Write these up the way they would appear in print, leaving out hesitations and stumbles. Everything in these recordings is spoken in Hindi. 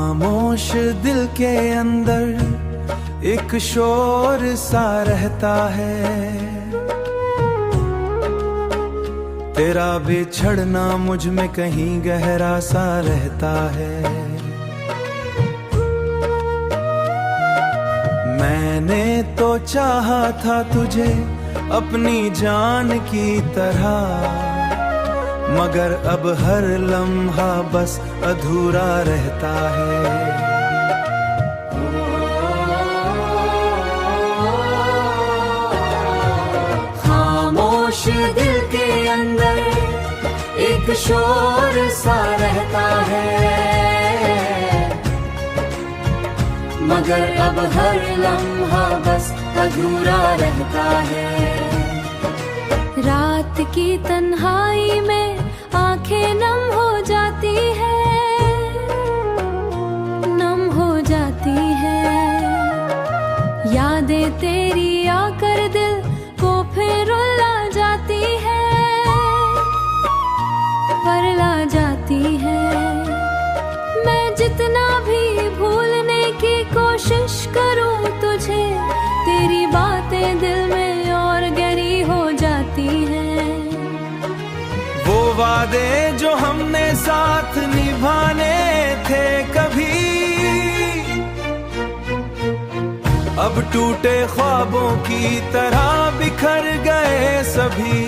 खामोश दिल के अंदर एक शोर सा रहता है, तेरा बिछड़ना मुझ में कहीं गहरा सा रहता है। मैंने तो चाहा था तुझे अपनी जान की तरह, मगर अब हर लम्हा बस अधूरा रहता है। खामोश दिल के अंदर एक शोर सा रहता है, मगर अब हर लम्हा बस अधूरा रहता है। रात की तन्हाई में आंखें नम हो जाती है, नम हो जाती है। यादें तेरी आकर दिल को फिर रुला जाती है, वरला जाती है। मैं जितना भी भूलने की कोशिश करूं तुझे, तेरी बातें दिल में और गहरी हो जाती हैं। वो वादे जो हमने साथ निभाने थे कभी, अब टूटे ख्वाबों की तरह बिखर गए सभी।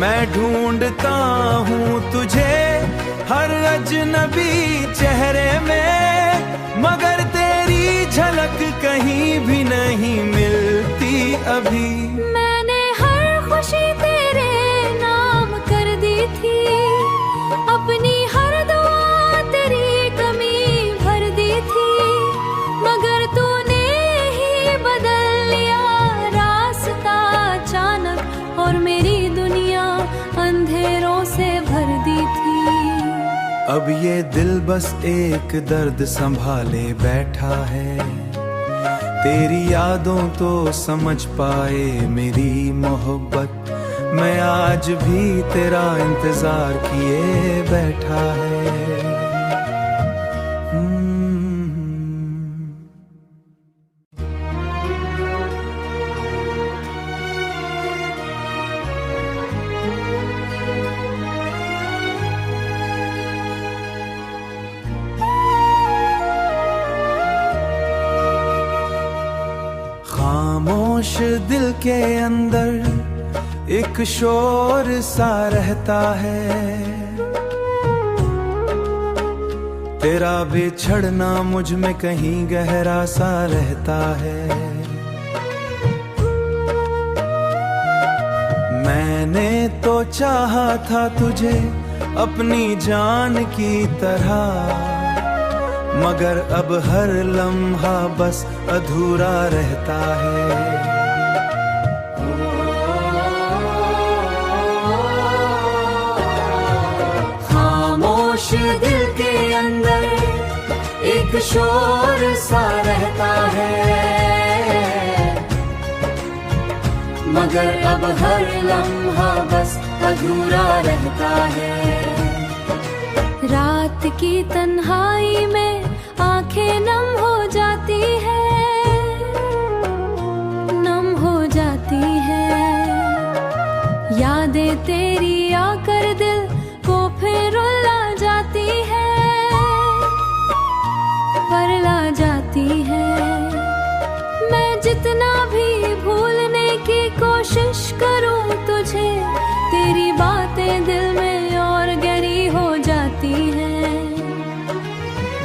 मैं ढूंढता हूँ तुझे हर अजनबी चेहरे में, मगर तेरी झलक कहीं भी नहीं मिलती अभी। मैंने हर खुशी तेरे नाम कर दी थी, अपनी हर दुआ तेरी कमी भर दी थी, मगर तूने ही बदल लिया रास्ता अचानक, और मेरी दुनिया अंधेरों से भर दी थी। अब ये दिल बस एक दर्द संभाले बैठा है, तेरी यादों तो समझ पाए मेरी मोहब्बत। मैं आज भी तेरा इंतजार किए बैठा है। खामोश दिल के अंदर एक शोर सा रहता है, तेरा बिछड़ना मुझ में कहीं गहरा सा रहता है। मैंने तो चाहा था तुझे अपनी जान की तरह, मगर अब हर लम्हा बस अधूरा रहता है। खामोश दिल के अंदर एक शोर सा रहता है, मगर अब हर लम्हा बस अधूरा रहता है। रात की तन्हाई में आंखें नम हो जाती है, नम हो जाती है। यादें तेरी आकर दिल को फिर रुला जाती है, वरला जाती है। मैं जितना भी भूलने की कोशिश करूं तुझे, तेरी बातें दिल में और गहरी हो जाती हैं।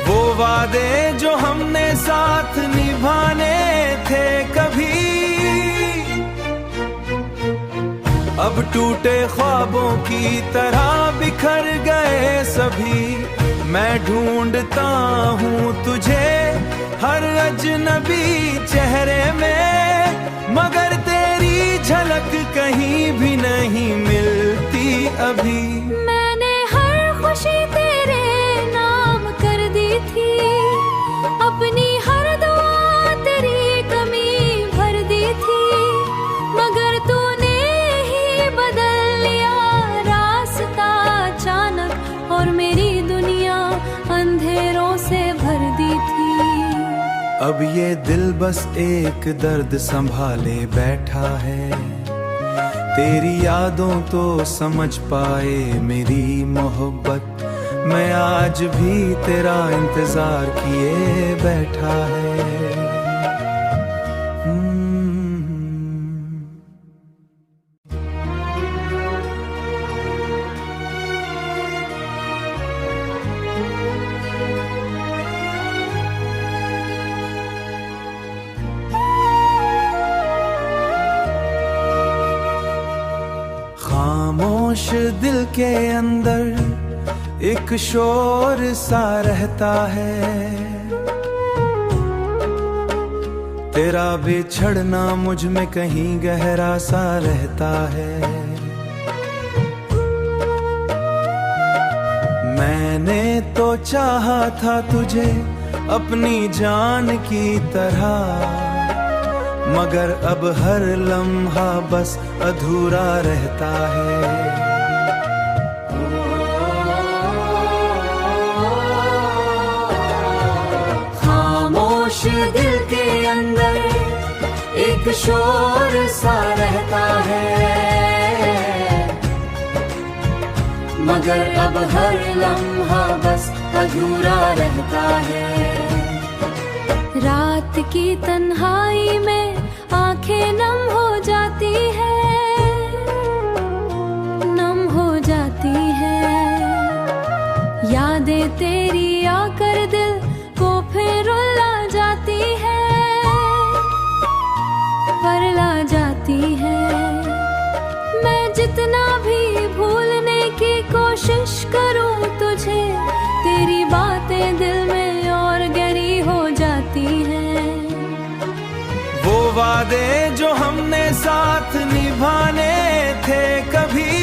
वो वादे जो हमने साथ निभाने थे कभी, अब टूटे ख्वाबों की तरह बिखर गए सभी। मैं ढूंढता हूँ तुझे हर अजनबी चेहरे में, मगर तेरी झलक कहीं भी नहीं मिलती अभी। मैंने हर खुशी तेरे नाम कर दी थी, अपनी हर दुआ तेरी कमी भर दी थी, मगर तूने ही बदल लिया रास्ता अचानक, और मेरी दुनिया अंधेरों से भर दी अब ये दिल बस एक दर्द संभाले बैठा है, तेरी यादों तो समझ पाए मेरी मोहब्बत, मैं आज भी तेरा इंतजार किए बैठा है। खामोश दिल के अंदर एक शोर सा रहता है, तेरा बिछड़ना मुझ में कहीं गहरा सा रहता है। मैंने तो चाहा था तुझे अपनी जान की तरह, मगर अब हर लम्हा बस अधूरा रहता है। खामोश दिल के अंदर एक शोर सा रहता है, मगर अब हर लम्हा बस अधूरा रहता है। रात की तन्हाई में आंखें नम हो जाती है, नम हो जाती है। यादें तेरी आकर दिल को फिर रुला जाती है, परला जाती है। मैं जितना भी भूलने की कोशिश करूं तुझे, तेरी बातें दिल में और गहरी हो जाती हैं। वो वादे जो हमने साथ निभाने थे कभी,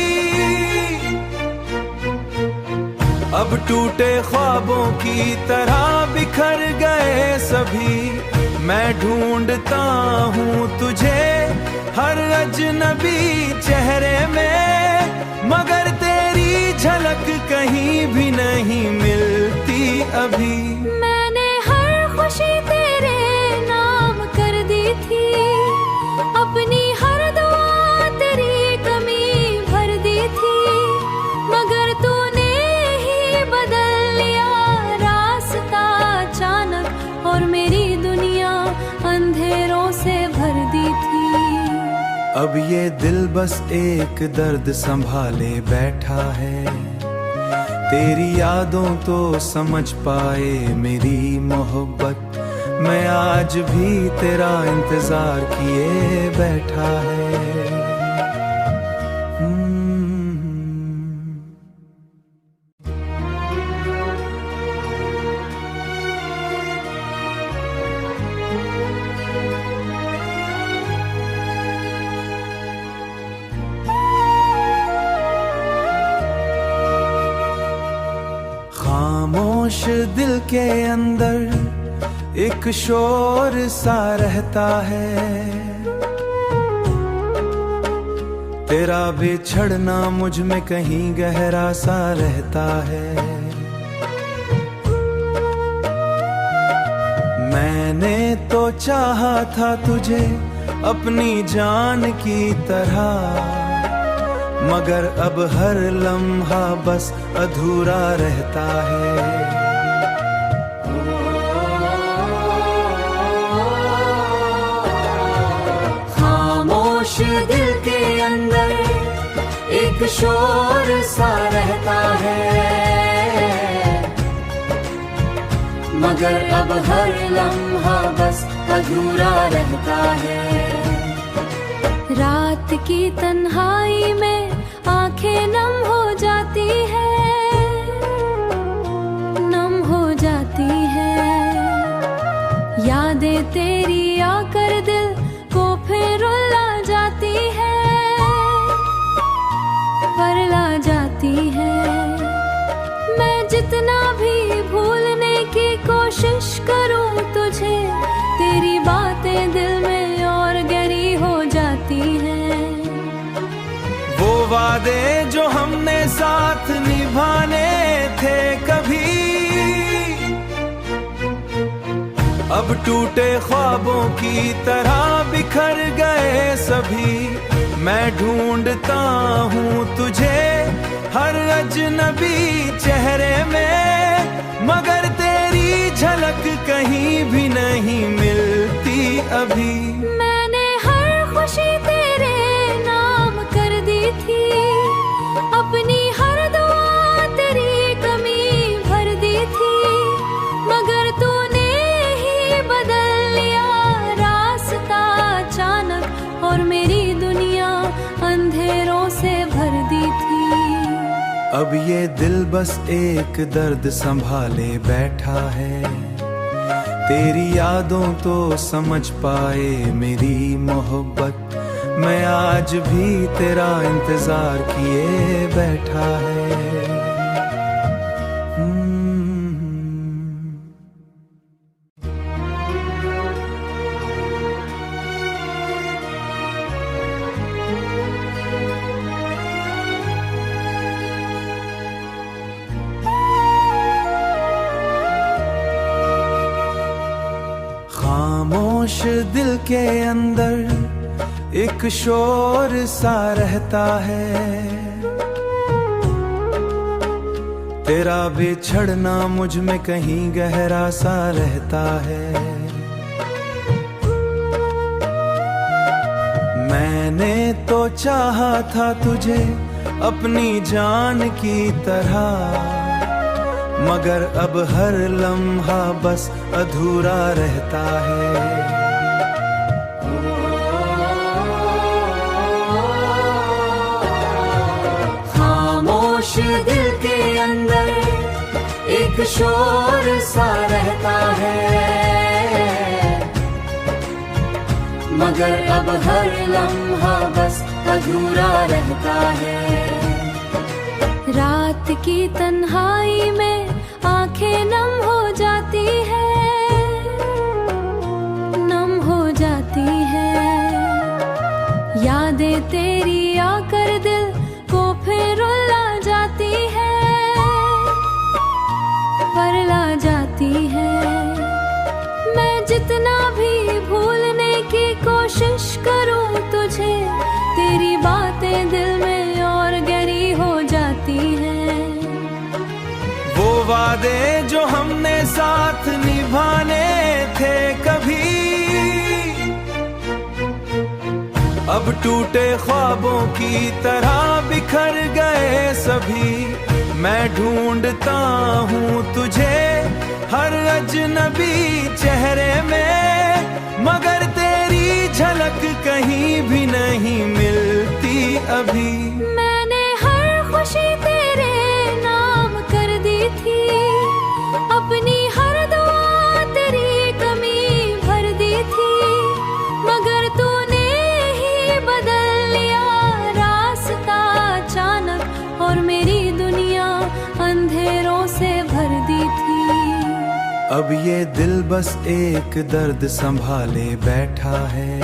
अब टूटे ख्वाबों की तरह बिखर गए सभी। मैं ढूंढता हूँ तुझे हर अजनबी चेहरे में, मगर तेरी झलक कहीं भी नहीं मिलती अभी। मैंने हर खुशी तेरे नाम कर दी थी, अपनी हर दुआ तेरी कमी भर दी थी, मगर तूने ही बदल लिया रास्ता अचानक, और मेरी दुनिया अंधेरों से भर दी थी। अब ये दिल बस एक दर्द संभाले बैठा है, तेरी यादों तो समझ पाए मेरी मोहब्बत, मैं आज भी तेरा इंतजार किए बैठा है। खामोश दिल के अंदर एक शोर सा रहता है, तेरा बिछड़ना मुझ में कहीं गहरा सा रहता है। मैंने तो चाहा था तुझे अपनी जान की तरह, मगर अब हर लम्हा बस अधूरा रहता है। खामोश दिल के अंदर एक शोर सा रहता है, मगर अब हर लम्हा बस अधूरा रहता है। रात की तन्हाई में आंखें नम हो जाती है, नम हो जाती है। यादें तेरी आकर दिल को फिर रुला जाती है, परला जाती है। मैं जितना भी भूलने की कोशिश करूं तुझे, तेरी बातें दिल में और गहरी हो जाती हैं। वो वादे जो हमने साथ निभाने थे कभी, अब टूटे ख्वाबों की तरह बिखर गए सभी। मैं ढूंढता हूँ तुझे हर अजनबी चेहरे में, मगर तेरी झलक कहीं भी नहीं मिलती अभी। मैंने हर खुशी तेरे नाम कर दी थी, अपनी हर दुआ तेरी कमी भर दी थी, मगर तूने ही बदल लिया रास्ता अचानक, और मेरी दुनिया अंधेरों से भर दी थी। अब ये दिल बस एक दर्द संभाले बैठा है, तेरी यादों तो समझ पाए मेरी मोहब्बत, मैं आज भी तेरा इंतजार किए बैठा है। खामोश दिल के अंदर एक शोर सा रहता है, तेरा बिछड़ना मुझ में कहीं गहरा सा रहता है। मैंने तो चाहा था तुझे अपनी जान की तरह, मगर अब हर लम्हा बस अधूरा रहता है। खामोश दिल के अंदर एक शोर सा रहता है, मगर अब हर लम्हा बस अधूरा रहता है। रात की तन्हाई में आंखें नम हो जाती है, नम हो जाती है। यादें तेरी आकर दिल को फिर रुला जाती है, परला जाती है। मैं जितना भी भूलने की कोशिश करूं तुझे, तेरी बातें दिल में और गहरी हो जाती हैं। वो वादे जो हमने साथ निभाने थे कभी, अब टूटे ख्वाबों की तरह बिखर गए सभी। मैं ढूंढता हूँ तुझे हर अजनबी चेहरे में, मगर तेरी झलक कहीं भी नहीं मिलती अभी। मैंने हर खुशी तेरे नाम कर दी थी, अपनी हर दुआ तेरी कमी भर दी थी, मगर तूने ही बदल लिया रास्ता अचानक, और मेरी दुनिया अंधेरों से भर दी थी। अब ये दिल बस एक दर्द संभाले बैठा है,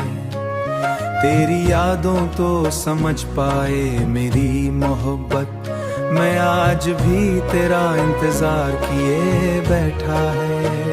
तेरी यादों तो समझ पाए मेरी मोहब्बत, मैं आज भी तेरा इंतजार किए बैठा है।